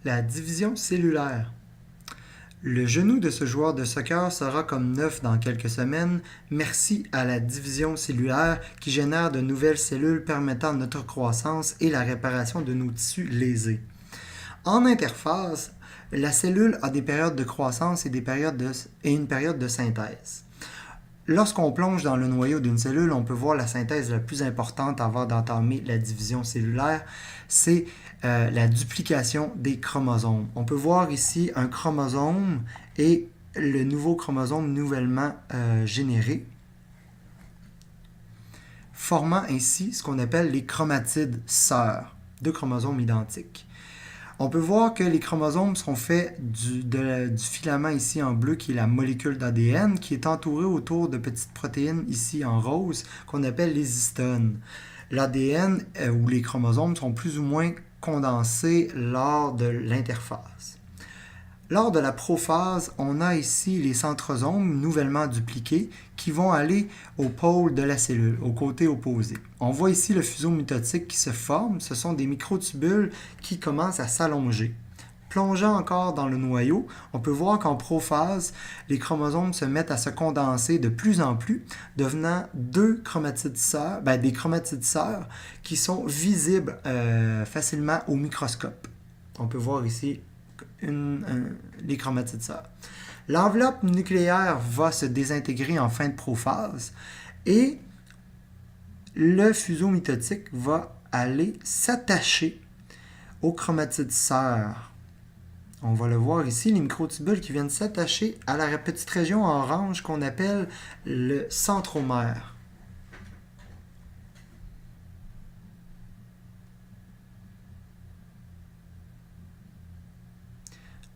La division cellulaire. Le genou de ce joueur de soccer sera comme neuf dans quelques semaines, merci à la division cellulaire qui génère de nouvelles cellules permettant notre croissance et la réparation de nos tissus lésés. En interphase, la cellule a des périodes de croissance et une période de synthèse. Lorsqu'on plonge dans le noyau d'une cellule, on peut voir la synthèse la plus importante avant d'entamer la division cellulaire, c'est la duplication des chromosomes. On peut voir ici un chromosome et le nouveau chromosome nouvellement généré, formant ainsi ce qu'on appelle les chromatides sœurs, deux chromosomes identiques. On peut voir que les chromosomes sont faits du filament ici en bleu qui est la molécule d'ADN qui est entourée autour de petites protéines ici en rose qu'on appelle les histones. L'ADN ou les chromosomes sont plus ou moins condensés lors de l'interphase. Lors de la prophase, on a ici les centrosomes nouvellement dupliqués qui vont aller au pôle de la cellule, au côté opposé. On voit ici le fuseau mitotique qui se forme. Ce sont des microtubules qui commencent à s'allonger. Plongeant encore dans le noyau, on peut voir qu'en prophase, les chromosomes se mettent à se condenser de plus en plus, devenant des chromatides sœurs qui sont visibles facilement au microscope. On peut voir ici les chromatides sœurs. L'enveloppe nucléaire va se désintégrer en fin de prophase et le fuseau mitotique va aller s'attacher aux chromatides sœurs. On va le voir ici, les microtubules qui viennent s'attacher à la petite région orange qu'on appelle le centromère.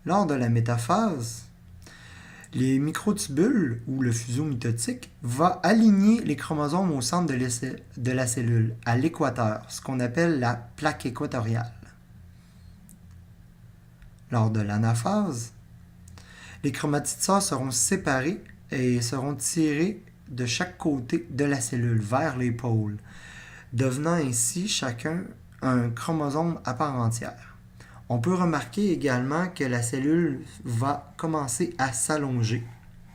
Lors de la métaphase, les microtubules ou le fuseau mitotique va aligner les chromosomes au centre de la cellule, à l'équateur, ce qu'on appelle la plaque équatoriale. Lors de l'anaphase, les chromatides sœurs seront séparés et seront tirés de chaque côté de la cellule vers les pôles, devenant ainsi chacun un chromosome à part entière. On peut remarquer également que la cellule va commencer à s'allonger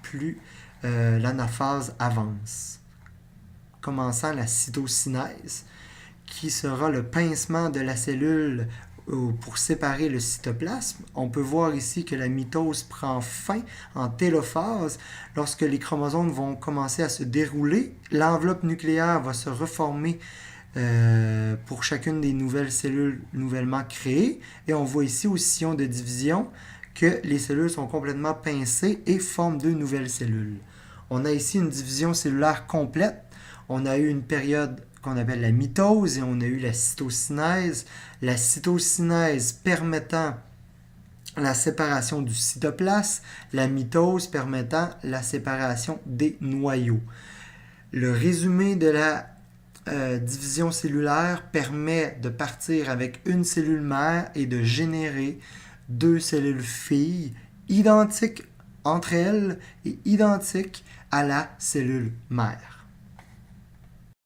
plus l'anaphase avance, commençant la cytokinèse, qui sera le pincement de la cellule pour séparer le cytoplasme. On peut voir ici que la mitose prend fin en télophase. Lorsque les chromosomes vont commencer à se dérouler, l'enveloppe nucléaire va se reformer pour chacune des nouvelles cellules nouvellement créées. Et on voit ici au sillon de division que les cellules sont complètement pincées et forment deux nouvelles cellules. On a ici une division cellulaire complète. On a eu une période qu'on appelle la mitose et on a eu la cytokinèse. La cytokinèse permettant la séparation du cytoplasme, la mitose permettant la séparation des noyaux. Le résumé de la division cellulaire permet de partir avec une cellule mère et de générer deux cellules filles identiques entre elles et identiques à la cellule mère.